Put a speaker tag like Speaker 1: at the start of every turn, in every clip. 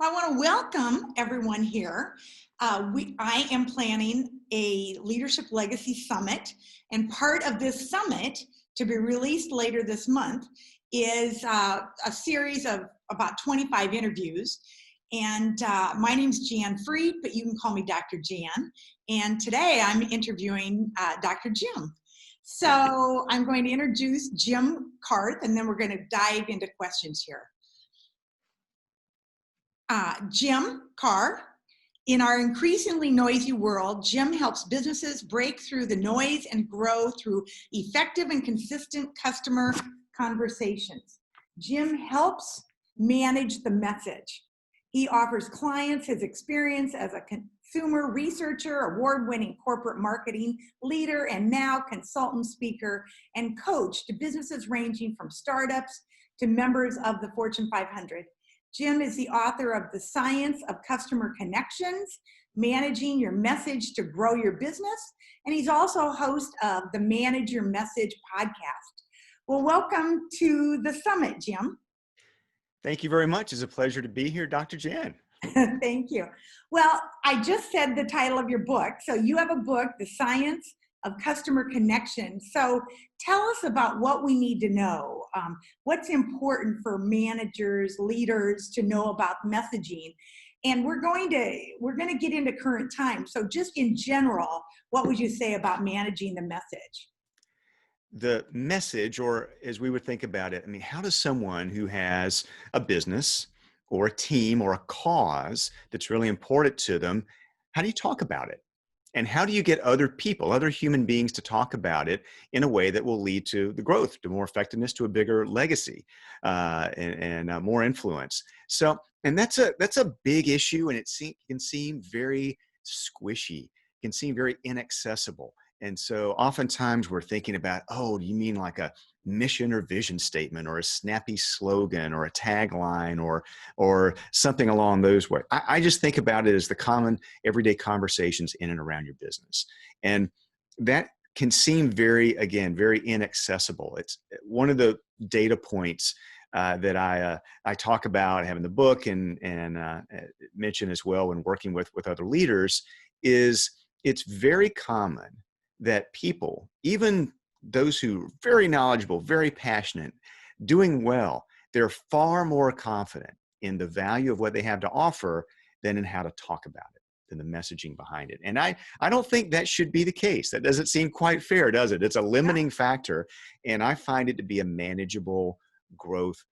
Speaker 1: I want to welcome everyone here. I am planning a Leadership Legacy Summit, and part of this summit, to be released later this month, is a series of about 25 interviews. And my name's Jann Freed, but you can call me Dr. Jann. And today I'm interviewing Dr. Jim. So I'm going to introduce Jim Karrh, and then we're going to dive into questions here. Jim Karrh. In our increasingly noisy world, Jim helps businesses break through the noise and grow through effective and consistent customer conversations. Jim helps manage the message. He offers clients his experience as a consumer researcher, award-winning corporate marketing leader, and now consultant, speaker, and coach to businesses ranging from startups to members of the Fortune 500. Jim is the author of The Science of Customer Connections, Managing Your Message to Grow Your Business, and he's also host of the Manage Your Message podcast. Well, welcome to the summit, Jim.
Speaker 2: Thank you very much. It's a pleasure to be here, Dr. Jann.
Speaker 1: Thank you. Well, I just said the title of your book. So you have a book, The Science of Customer Connection. So tell us about what we need to know. What's important for managers, leaders to know about messaging. And we're going to get into current times. So just in general, what would you say about managing the message?
Speaker 2: The message, or as we would think about it, how does someone who has a business or a team or a cause that's really important to them, how do you talk about it? And how do you get other people, other human beings to talk about it in a way that will lead to the growth, to more effectiveness, to a bigger legacy and more influence? So, and that's a big issue, and it can seem very squishy, it can seem very inaccessible. And so oftentimes we're thinking about, oh, do you mean like a mission or vision statement or a snappy slogan or a tagline or something along those ways? I just think about it as the common everyday conversations in and around your business. And that can seem very inaccessible. It's one of the data points that I talk about, I have in the book and mention as well when working with other leaders, is it's very common that people, even those who are very knowledgeable, very passionate, doing well, they're far more confident in the value of what they have to offer than in how to talk about it, than the messaging behind it. And I don't think that should be the case. That doesn't seem quite fair, does it? It's a limiting factor, and I find it to be a manageable growth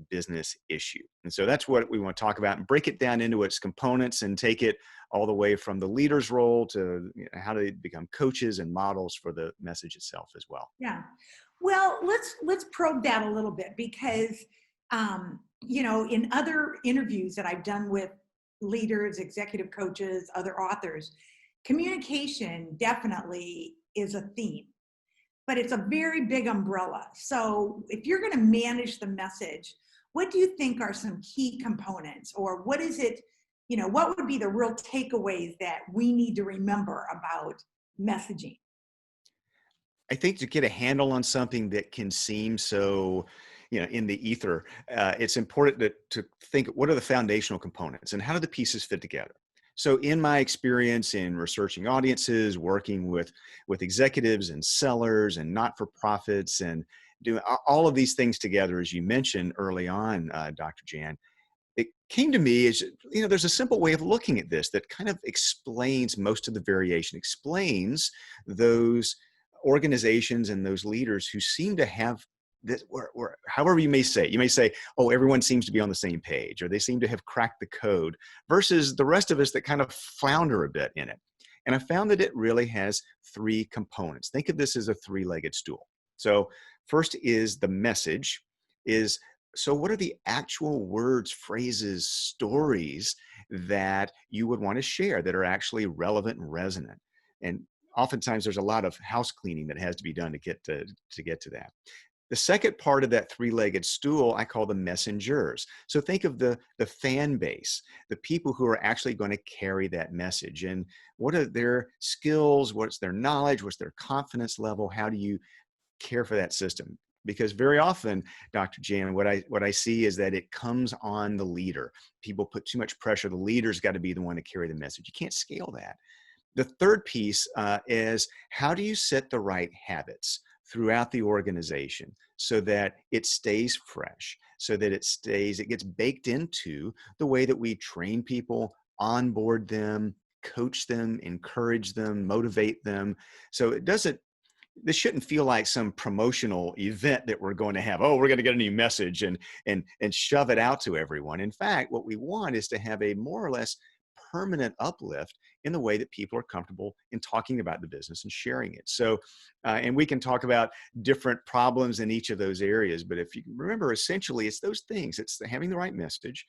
Speaker 2: business issue. And so that's what we want to talk about and break it down into its components and take it all the way from the leader's role to how they become coaches and models for the message itself as well.
Speaker 1: Yeah. Well, let's probe that a little bit because, in other interviews that I've done with leaders, executive coaches, other authors, communication definitely is a theme, but it's a very big umbrella. So if you're going to manage the message, what do you think are some key components, or what is it, what would be the real takeaways that we need to remember about messaging?
Speaker 2: I think to get a handle on something that can seem so, in the ether, it's important to think, what are the foundational components and how do the pieces fit together? So in my experience in researching audiences, working with executives and sellers and not-for-profits and doing all of these things together, as you mentioned early on, Dr. Jann, it came to me as, there's a simple way of looking at this that kind of explains most of the variation, explains those organizations and those leaders who seem to have this, or however you may say, oh, everyone seems to be on the same page, or they seem to have cracked the code, versus the rest of us that kind of flounder a bit in it. And I found that it really has three components. Think of this as a three-legged stool. So first is the message, so what are the actual words, phrases, stories that you would want to share that are actually relevant and resonant? And oftentimes there's a lot of house cleaning that has to be done to get to that. The second part of that three-legged stool, I call the messengers. So think of the fan base, the people who are actually going to carry that message. And what are their skills? What's their knowledge? What's their confidence level? How do you care for that system? because very often, Dr. Jann, what I see is that it comes on the leader. People put too much pressure. The leader's got to be the one to carry the message. You can't scale that. The third piece is, how do you set the right habits throughout the organization so that it stays fresh, so that it gets baked into the way that we train people, onboard them, coach them, encourage them, motivate them. So this shouldn't feel like some promotional event that we're going to have. Oh, we're going to get a new message and shove it out to everyone. In fact, what we want is to have a more or less permanent uplift in the way that people are comfortable in talking about the business and sharing it. So, and we can talk about different problems in each of those areas, but if you remember, essentially it's those things. It's having the right message,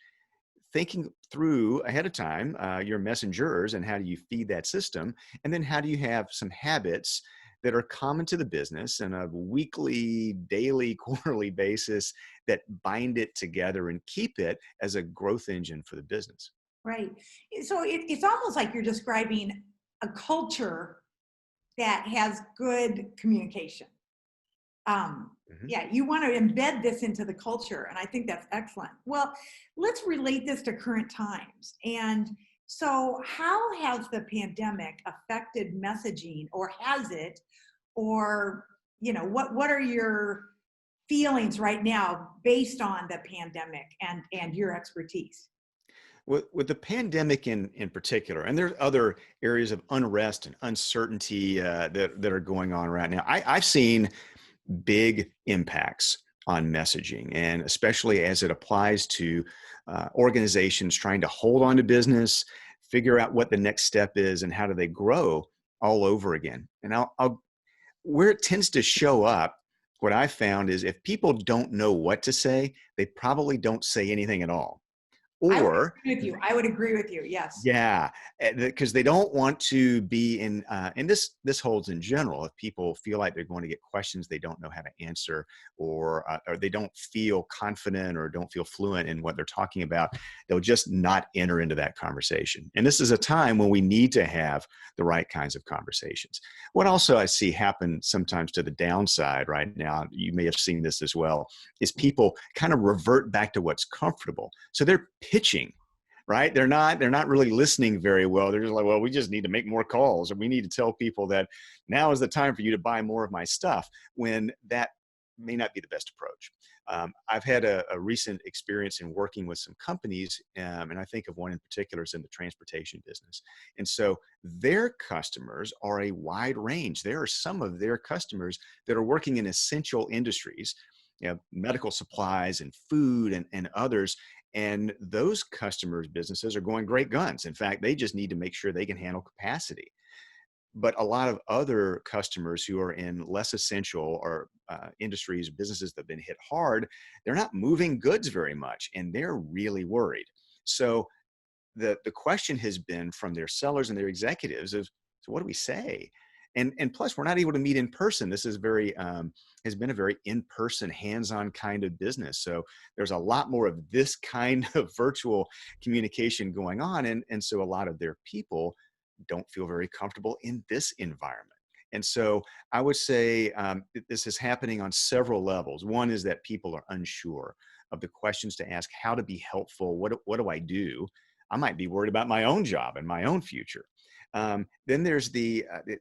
Speaker 2: thinking through ahead of time your messengers and how do you feed that system, and then how do you have some habits that are common to the business on a weekly, daily, quarterly basis that bind it together and keep it as a growth engine for the business.
Speaker 1: Right. So it's almost like you're describing a culture that has good communication. Yeah, you want to embed this into the culture, and I think that's excellent. Well, let's relate this to current times. And so how has the pandemic affected messaging, or has it? Or, what are your feelings right now based on the pandemic and your expertise?
Speaker 2: With the pandemic in particular, and there's other areas of unrest and uncertainty that are going on right now, I've seen big impacts on messaging, and especially as it applies to organizations trying to hold on to business, figure out what the next step is, and how do they grow all over again. And where it tends to show up, what I found is if people don't know what to say, they probably don't say anything at all.
Speaker 1: I would
Speaker 2: Or
Speaker 1: agree with you. I would agree with you. Yes.
Speaker 2: yeah, because they don't want to be in, and this holds in general. If people feel like they're going to get questions they don't know how to answer, or they don't feel confident or don't feel fluent in what they're talking about, they'll just not enter into that conversation. And this is a time when we need to have the right kinds of conversations. What also I see happen sometimes to the downside right now, you may have seen this as well, is people kind of revert back to what's comfortable. So they're pitching, right? They're not really listening very well. They're just like, well, we just need to make more calls, or we need to tell people that now is the time for you to buy more of my stuff, when that may not be the best approach. I've had a recent experience in working with some companies, and I think of one in particular is in the transportation business. And so their customers are a wide range. There are some of their customers that are working in essential industries, medical supplies and food and others. And those customers' businesses are going great guns. In fact, they just need to make sure they can handle capacity. But a lot of other customers who are in less essential or industries, businesses that have been hit hard, they're not moving goods very much, and they're really worried. So the question has been from their sellers and their executives of, so what do we say? And plus, we're not able to meet in person. This is has been a very in-person, hands-on kind of business. So there's a lot more of this kind of virtual communication going on, and so a lot of their people don't feel very comfortable in this environment. And so I would say this is happening on several levels. One is that people are unsure of the questions to ask, how to be helpful. What do I do? I might be worried about my own job and my own future. Then there's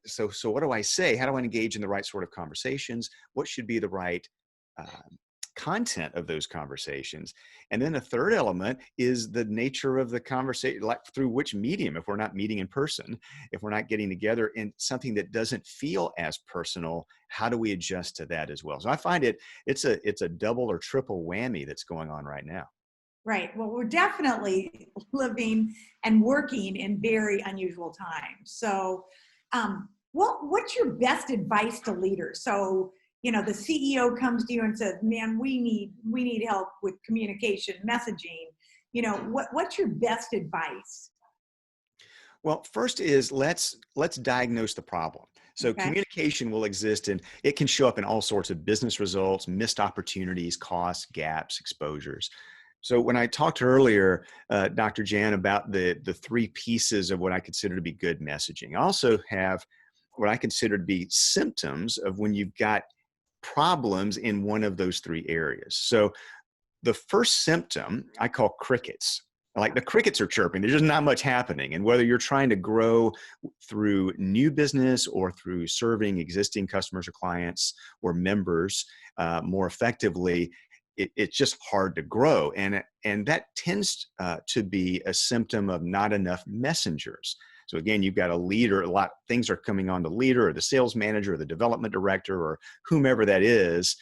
Speaker 2: so what do I say? How do I engage in the right sort of conversations? What should be the right uh, content of those conversations? And then a third element is the nature of the conversation, like through which medium. If we're not meeting in person, if we're not getting together in something that doesn't feel as personal, how do we adjust to that as well? So I find it's a double or triple whammy that's going on right now.
Speaker 1: Right. Well, we're definitely living and working in very unusual times. So, what's your best advice to leaders? So, the CEO comes to you and says, "Man, we need help with communication, messaging." What's your best advice?
Speaker 2: Well, first is let's diagnose the problem. So
Speaker 1: Okay.
Speaker 2: communication will exist, and it can show up in all sorts of business results, missed opportunities, costs, gaps, exposures. So when I talked earlier, Dr. Jann, about the three pieces of what I consider to be good messaging, I also have what I consider to be symptoms of when you've got problems in one of those three areas. So the first symptom I call crickets. Like the crickets are chirping, there's just not much happening. And whether you're trying to grow through new business or through serving existing customers or clients or members more effectively, it's just hard to grow. And that tends to be a symptom of not enough messengers. So again, you've got a leader, a lot of things are coming on the leader or the sales manager or the development director or whomever that is,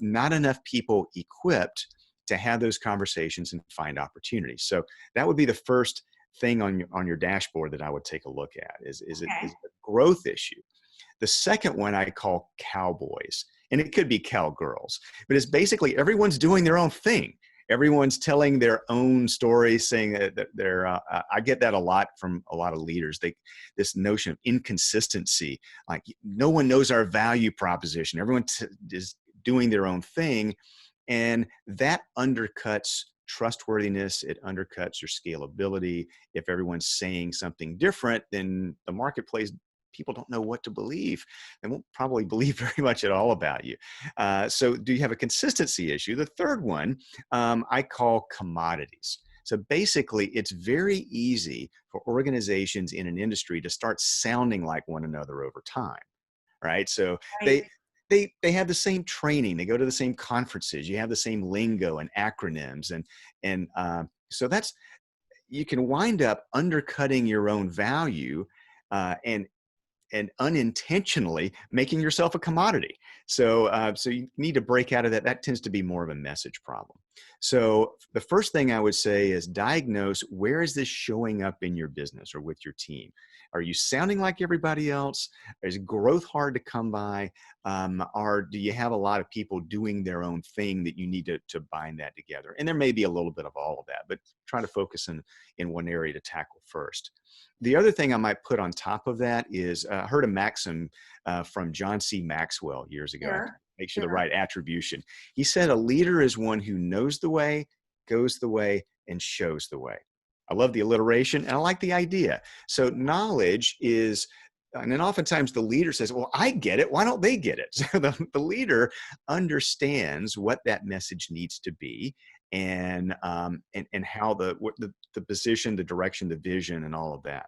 Speaker 2: not enough people equipped to have those conversations and find opportunities. So that would be the first thing on your dashboard that I would take a look at is it
Speaker 1: Okay.
Speaker 2: is a growth issue. The second one I call cowboys, and it could be cowgirls, but it's basically everyone's doing their own thing. Everyone's telling their own story, saying that they're, I get that a lot from a lot of leaders. This notion of inconsistency, like no one knows our value proposition. Everyone is doing their own thing. And that undercuts trustworthiness. It undercuts your scalability. If everyone's saying something different, then the marketplace, people don't know what to believe. They won't probably believe very much at all about you. So do you have a consistency issue? The third one I call commodities. So basically, it's very easy for organizations in an industry to start sounding like one another over time, right? So
Speaker 1: Right.
Speaker 2: they have the same training, they go to the same conferences, you have the same lingo and acronyms, and so that's, you can wind up undercutting your own value and unintentionally making yourself a commodity. So you need to break out of that. That tends to be more of a message problem. So the first thing I would say is diagnose, where is this showing up in your business or with your team? Are you sounding like everybody else? Is growth hard to come by? Or do you have a lot of people doing their own thing that you need to bind that together? And there may be a little bit of all of that, but try to focus in one area to tackle first. The other thing I might put on top of that is I heard a maxim from John C. Maxwell years ago. I have to
Speaker 1: Sure.
Speaker 2: make sure the
Speaker 1: Sure.
Speaker 2: right attribution. He said, a leader is one who knows the way, goes the way, and shows the way. I love the alliteration and I like the idea. So knowledge is, and then oftentimes the leader says, well, I get it. Why don't they get it? So the leader understands what that message needs to be and how the position, the direction, the vision, and all of that.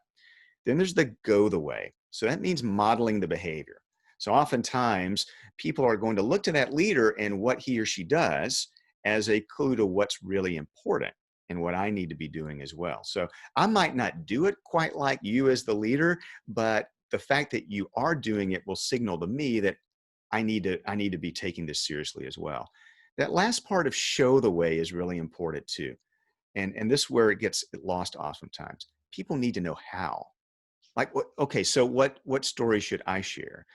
Speaker 2: Then there's the go the way. So that means modeling the behavior. So oftentimes people are going to look to that leader and what he or she does as a clue to what's really important and what I need to be doing as well. So I might not do it quite like you as the leader, but the fact that you are doing it will signal to me that I need to be taking this seriously as well. That last part of show the way is really important too. And this is where it gets lost oftentimes. People need to know how. Like, okay, so what story should I share?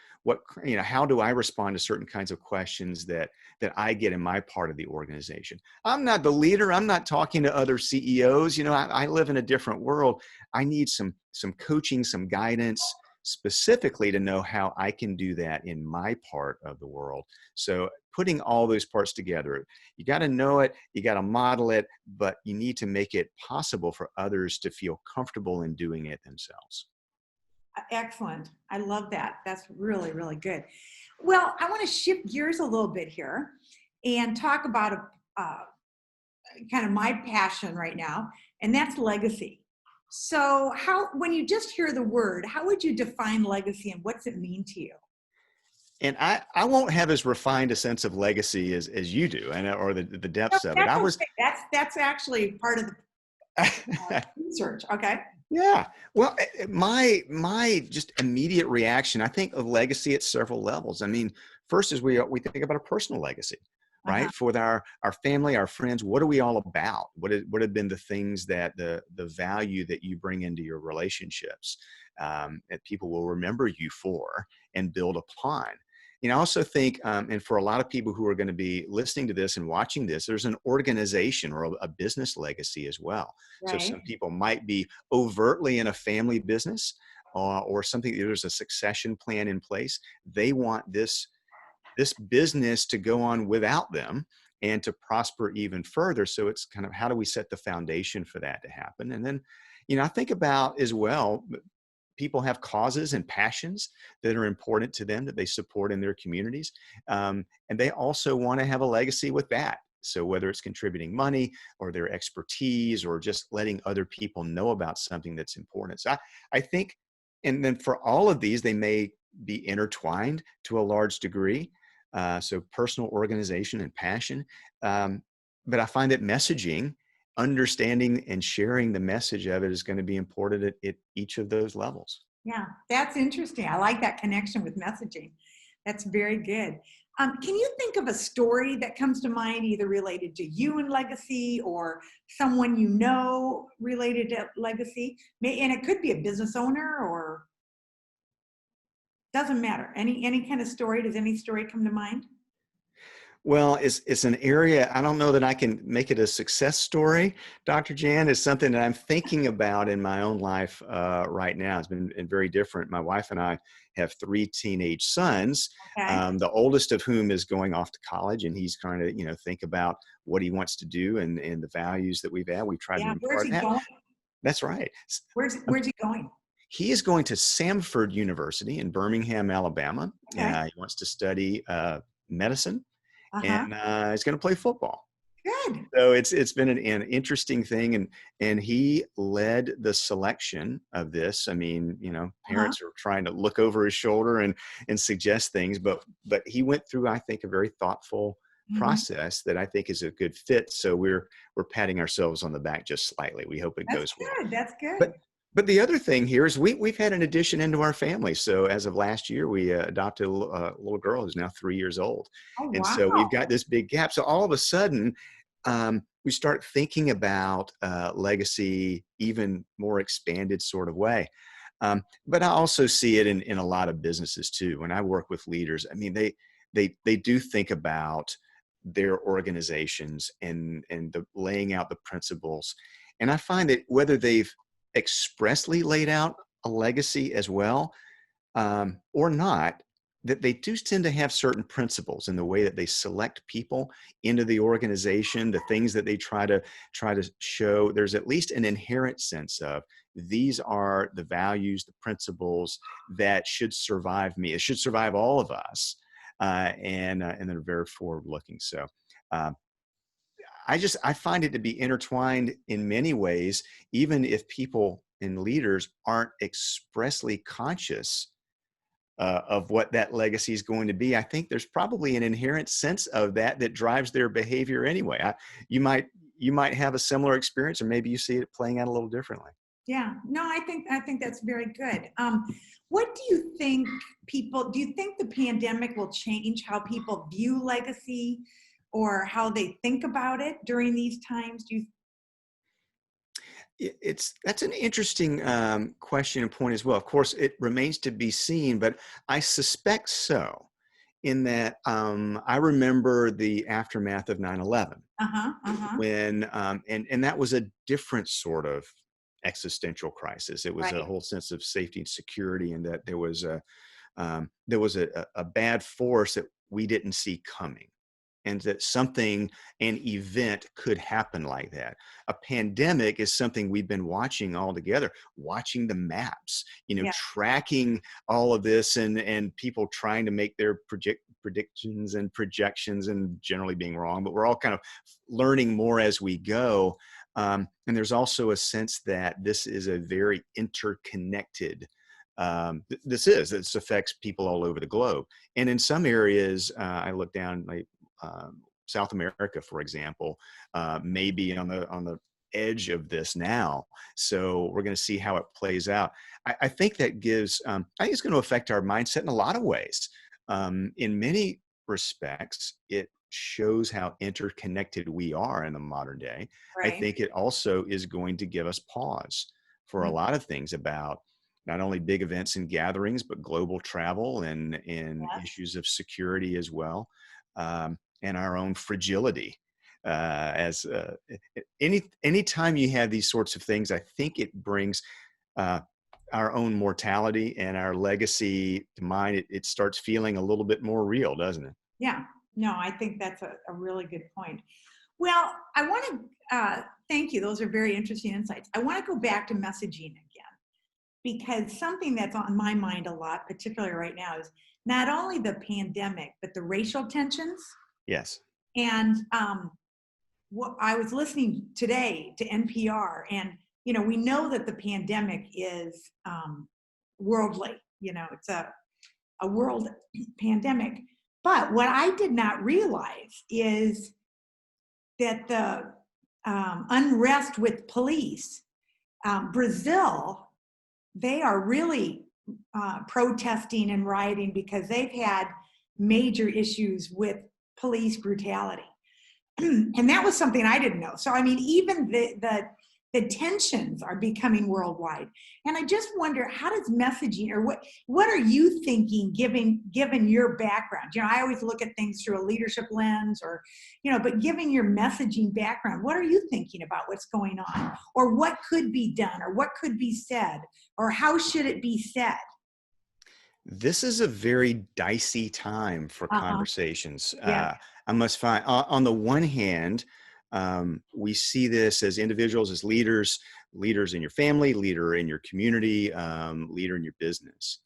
Speaker 2: How do I respond to certain kinds of questions that I get in my part of the organization? I'm not the leader. I'm not talking to other CEOs. I live in a different world. I need some coaching, some guidance specifically to know how I can do that in my part of the world. So putting all those parts together, you got to know it, you got to model it, but you need to make it possible for others to feel comfortable in doing it themselves.
Speaker 1: Excellent. I love that. That's really, really good. Well, I want to shift gears a little bit here and talk about kind of my passion right now, and that's legacy. So, when you just hear the word, how would you define legacy and what's it mean to you?
Speaker 2: And I won't have as refined a sense of legacy as you do, or the
Speaker 1: No,
Speaker 2: depths of it.
Speaker 1: that's
Speaker 2: I was,
Speaker 1: okay. That's actually part of the research. Okay.
Speaker 2: yeah. Well, my just immediate reaction, I think of legacy at several levels. I mean, first is we think about a personal legacy,
Speaker 1: Uh-huh.
Speaker 2: right? For our family, our friends, what are we all about? What have been the things that the value that you bring into your relationships that people will remember you for and build upon? I also think, and for a lot of people who are going to be listening to this and watching this, there's an organization or a business legacy as well. So some
Speaker 1: Right.
Speaker 2: people might be overtly in a family business or something, there's a succession plan in place. They want this business to go on without them and to prosper even further. So it's kind of, how do we set the foundation for that to happen? And then, I think about as well, people have causes and passions that are important to them that they support in their communities. And they also want to have a legacy with that. So whether it's contributing money or their expertise or just letting other people know about something that's important. So I think, and then for all of these, they may be intertwined to a large degree. So personal organization and passion. But I find that messaging, understanding and sharing the message of it is going to be important at each of those levels.
Speaker 1: Yeah, that's interesting. I like that connection with messaging. That's very good. Can you think of a story that comes to mind, either related to you and legacy or someone you know related to legacy? And it could be a business owner or doesn't matter. Any kind of story. Does any story come to mind?
Speaker 2: Well, it's an area, I don't know that I can make it a success story, Dr. Jann. It's something that I'm thinking about in my own life right now. It's been very different. My wife and I have 3 teenage sons,
Speaker 1: Okay.
Speaker 2: the oldest of whom is going off to college, and he's trying to, think about what he wants to do and the values that we've had. We tried to
Speaker 1: Yeah. Where's
Speaker 2: impart
Speaker 1: he
Speaker 2: that.
Speaker 1: going?
Speaker 2: That's right.
Speaker 1: Where's he going?
Speaker 2: He is going to Samford University in Birmingham, Alabama.
Speaker 1: Okay.
Speaker 2: He wants to study medicine,
Speaker 1: Uh-huh.
Speaker 2: and he's going to play football.
Speaker 1: Good.
Speaker 2: So it's been an interesting thing, and he led the selection of this. I mean,
Speaker 1: Uh-huh.
Speaker 2: parents are trying to look over his shoulder and suggest things, but he went through, I think, a very thoughtful
Speaker 1: Mhm.
Speaker 2: process that I think is a good fit. So we're patting ourselves on the back just slightly. We hope it
Speaker 1: That's
Speaker 2: goes well.
Speaker 1: good. That's good.
Speaker 2: But the other thing here is we've had an addition into our family. So as of last year, we adopted a little girl who's now 3 years old,
Speaker 1: Oh,
Speaker 2: and
Speaker 1: wow.
Speaker 2: so we've got this big gap. So all of a sudden, we start thinking about legacy even more expanded sort of way. But I also see it in a lot of businesses too. When I work with leaders, I mean, they do think about their organizations and the laying out the principles. And I find that whether they've expressly laid out a legacy as well, or not, that they do tend to have certain principles in the way that they select people into the organization, the things that they try to show. There's at least an inherent sense of these are the values, the principles that should survive me. It should survive all of us, and they're very forward looking. So. Um, I find it to be intertwined in many ways, even if people and leaders aren't expressly conscious of what that legacy is going to be. I think there's probably an inherent sense of that drives their behavior anyway. You might you might have a similar experience, or maybe you see it playing out a little differently.
Speaker 1: Yeah. No, I think that's very good. What do you think do you think the pandemic will change how people view legacy or how they think about it during these times? Do you
Speaker 2: That's an interesting question and point as well. Of course, it remains to be seen, but I suspect so. In that, I remember the aftermath of 9/11
Speaker 1: Uh-huh. Uh-huh.
Speaker 2: when, and that was a different sort of existential crisis. It was a
Speaker 1: Right.
Speaker 2: whole sense of safety and security, and that there was a bad force that we didn't see coming, and that an event could happen like that. A pandemic is something we've been watching all together, watching the maps,
Speaker 1: Yeah.
Speaker 2: tracking all of this, and people trying to make their predictions and projections and generally being wrong, but we're all kind of learning more as we go. And there's also a sense that this is a very interconnected, this affects people all over the globe. And in some areas, I look down like South America, for example, may be on the edge of this now. So we're going to see how it plays out. I think that I think it's going to affect our mindset in a lot of ways. In many respects, it shows how interconnected we are in the modern day. I
Speaker 1: Right.
Speaker 2: think it also is going to give us pause for a
Speaker 1: Mm.
Speaker 2: lot of things about not only big events and gatherings, but global travel and
Speaker 1: Yes.
Speaker 2: issues of security as well, and our own fragility. As anytime you have these sorts of things, I think it brings uh, our own mortality and our legacy to mind. It starts feeling a little bit more real, doesn't it?
Speaker 1: Yeah. No, I think that's a really good point. Well, I want to thank you. Those are very interesting insights. I want to go back to messaging again, because something that's on my mind a lot, particularly right now, is not only the pandemic, but the racial tensions.
Speaker 2: Yes.
Speaker 1: And what I was listening today to NPR, and we know that the pandemic is worldly. It's a world pandemic. But what I did not realize is that the unrest with police, Brazil, they are really protesting and rioting because they've had major issues with police brutality. And that was something I didn't know. So, I mean, even the tensions are becoming worldwide. And I just wonder, how does messaging, or what are you thinking, given your background? I always look at things through a leadership lens, or, but given your messaging background, what are you thinking about what's going on, or what could be done, or what could be said, or how should it be said?
Speaker 2: This is a very dicey time for conversations.
Speaker 1: Yeah.
Speaker 2: I must find, on the one hand, we see this as individuals, as leaders in your family, leader in your community, leader in your business,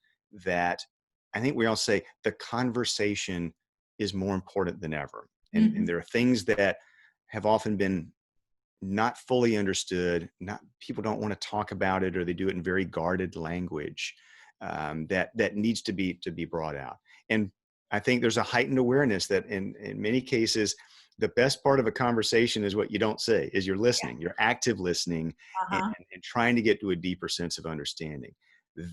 Speaker 2: that I think we all say the conversation is more important than ever. And there are things that have often been not fully understood. People don't want to talk about it, or they do it in very guarded language. That needs to be brought out. And I think there's a heightened awareness that in many cases, the best part of a conversation is what you don't say, is you're listening, you're active listening, and trying to get to a deeper sense of understanding.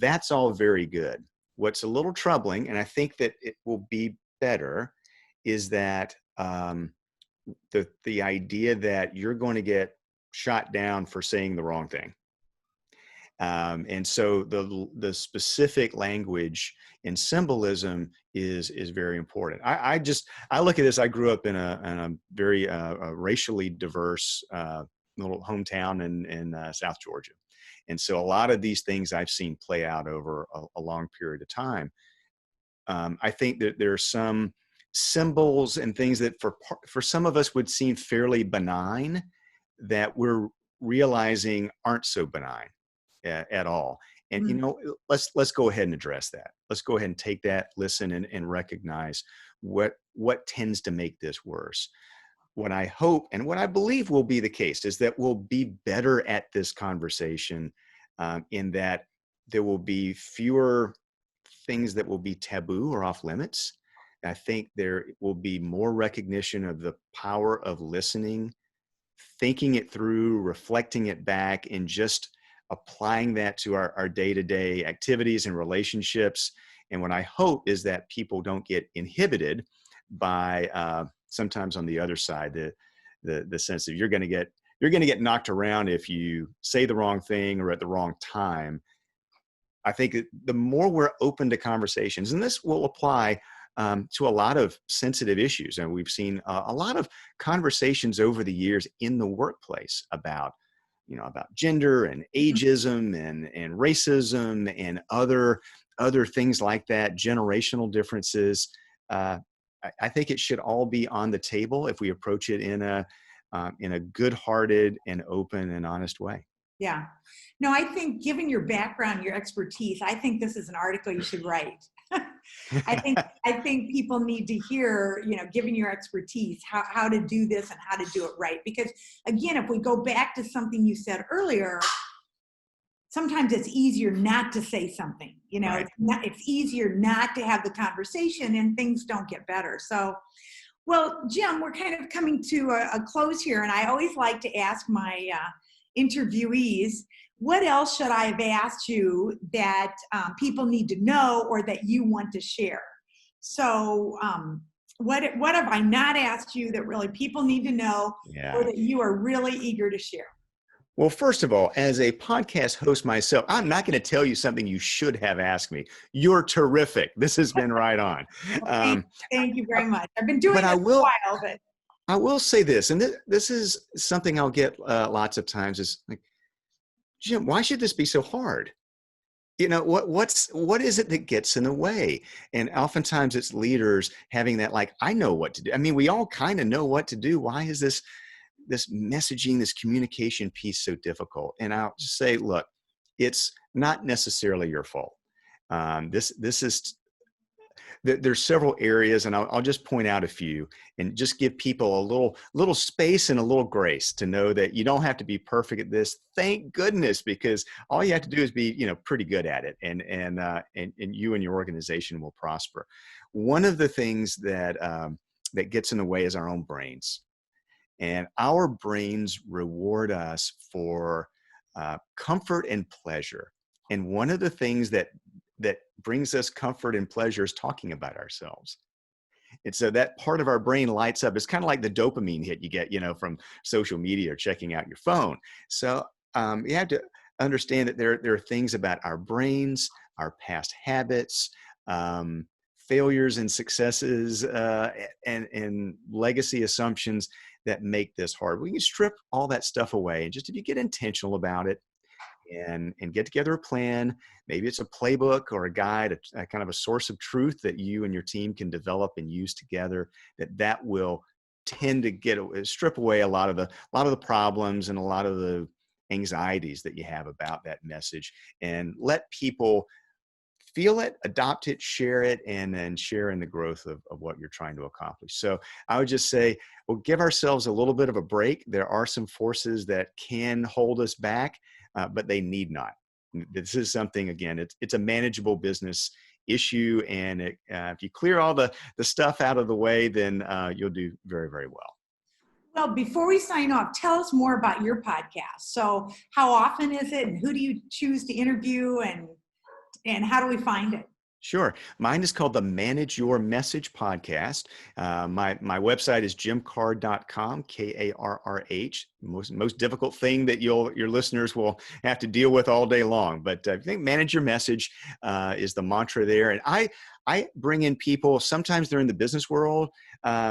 Speaker 2: That's all very good. What's a little troubling, and I think that it will be better, is that the idea that you're going to get shot down for saying the wrong thing. And so the specific language and symbolism is very important. I look at this. I grew up in a very racially diverse little hometown in South Georgia, and so a lot of these things I've seen play out over a long period of time. I think that there are some symbols and things that for some of us would seem fairly benign, that we're realizing aren't so benign at all. And let's go ahead and address that. Let's go ahead and take that, listen, and recognize what tends to make this worse. What I hope and what I believe will be the case is that we'll be better at this conversation, in that there will be fewer things that will be taboo or off limits. I think there will be more recognition of the power of listening, thinking it through, reflecting it back, and just applying that to our day-to-day activities and relationships. And what I hope is that people don't get inhibited by sometimes on the other side, the sense that you're going to get knocked around if you say the wrong thing or at the wrong time. I think the more we're open to conversations, and this will apply to a lot of sensitive issues, and we've seen a lot of conversations over the years in the workplace about gender and ageism and racism and other things like that, generational differences. I think it should all be on the table if we approach it in a good-hearted and open and honest way.
Speaker 1: Yeah. No, I think, given your background, your expertise, I think this is an article you should write. I think people need to hear, given your expertise, how to do this and how to do it right. Because again, if we go back to something you said earlier, sometimes it's easier not to say something,
Speaker 2: Right.
Speaker 1: It's easier not to have the conversation, and things don't get better. So, well, Jim, we're kind of coming to a close here, and I always like to ask my interviewees, what else should I have asked you that people need to know, or that you want to share? So what have I not asked you that really people need to know, or that you are really eager to share?
Speaker 2: Well, first of all, as a podcast host myself, I'm not going to tell you something you should have asked me. You're terrific. This has been right on.
Speaker 1: Well, thank you very much. I've been doing this a while, but
Speaker 2: I will say this, and this is something I'll get lots of times, is like, Jim, why should this be so hard? What is it that gets in the way? And oftentimes it's leaders having that, like, I know what to do. I mean, we all kind of know what to do. Why is this messaging, this communication piece so difficult? And I'll just say, look, it's not necessarily your fault. This is there's several areas, and I'll just point out a few, and just give people a little space and a little grace to know that you don't have to be perfect at this. Thank goodness, because all you have to do is be pretty good at it, and you and your organization will prosper. One of the things that gets in the way is our own brains, and our brains reward us for comfort and pleasure. And one of the things that brings us comfort and pleasure is talking about ourselves. And so that part of our brain lights up. It's kind of like the dopamine hit you get, from social media or checking out your phone. So you have to understand that there are things about our brains, our past habits, failures and successes, and legacy assumptions that make this hard. We can strip all that stuff away, and just if you get intentional about it, and get together a plan. Maybe it's a playbook or a guide, a kind of a source of truth that you and your team can develop and use together. That will tend to strip away a lot of the problems and a lot of the anxieties that you have about that message, and let people feel it, adopt it, share it, and then share in the growth of what you're trying to accomplish. So I would just say, we'll give ourselves a little bit of a break. There are some forces that can hold us back, but they need not. This is something, again, it's a manageable business issue. And if you clear all the stuff out of the way, then you'll do very, very well.
Speaker 1: Well, before we sign off, tell us more about your podcast. So how often is it, and who do you choose to interview, and how do we find it?
Speaker 2: Sure. Mine is called the Manage Your Message podcast. My website is jimkarrh.com, Karrh. Most difficult thing that your listeners will have to deal with all day long. But I think Manage Your Message is the mantra there. And I bring in people, sometimes they're in the business world.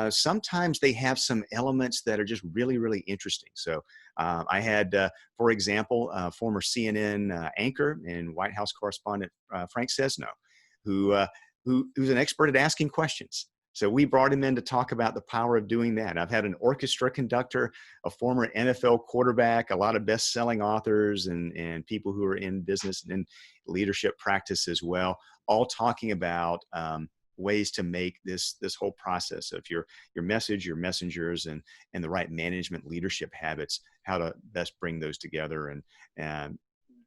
Speaker 2: Sometimes they have some elements that are just really, really interesting. So I had, for example, former CNN anchor and White House correspondent Frank Sesno, who's an expert at asking questions. So we brought him in to talk about the power of doing that. I've had an orchestra conductor, a former NFL quarterback, a lot of best-selling authors, and people who are in business and in leadership practice as well, all talking about ways to make this whole process of your message, your messengers, and the right management leadership habits, how to best bring those together. And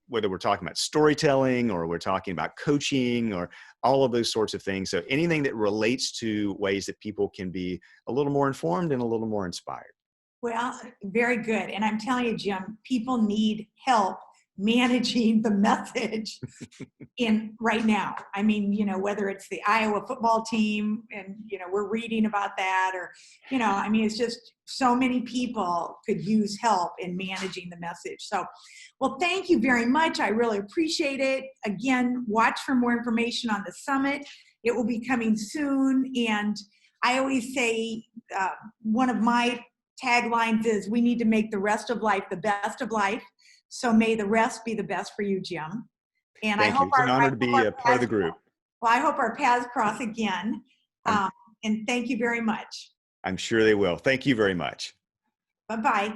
Speaker 2: whether we're talking about storytelling or we're talking about coaching or all of those sorts of things. So anything that relates to ways that people can be a little more informed and a little more inspired.
Speaker 1: Well, very good. And I'm telling you, Jim, people need help managing the message in right now. I mean, whether it's the Iowa football team and, we're reading about that, or, I mean, it's just so many people could use help in managing the message. So, well, thank you very much. I really appreciate it. Again, watch for more information on the summit. It will be coming soon. And I always say one of my taglines is, we need to make the rest of life the best of life. So may the rest be the best for you, Jim. And
Speaker 2: Thank you. It's an honor to be a part of the group.
Speaker 1: Well, I hope our paths cross again. And thank you very much.
Speaker 2: I'm sure they will. Thank you very much.
Speaker 1: Bye-bye.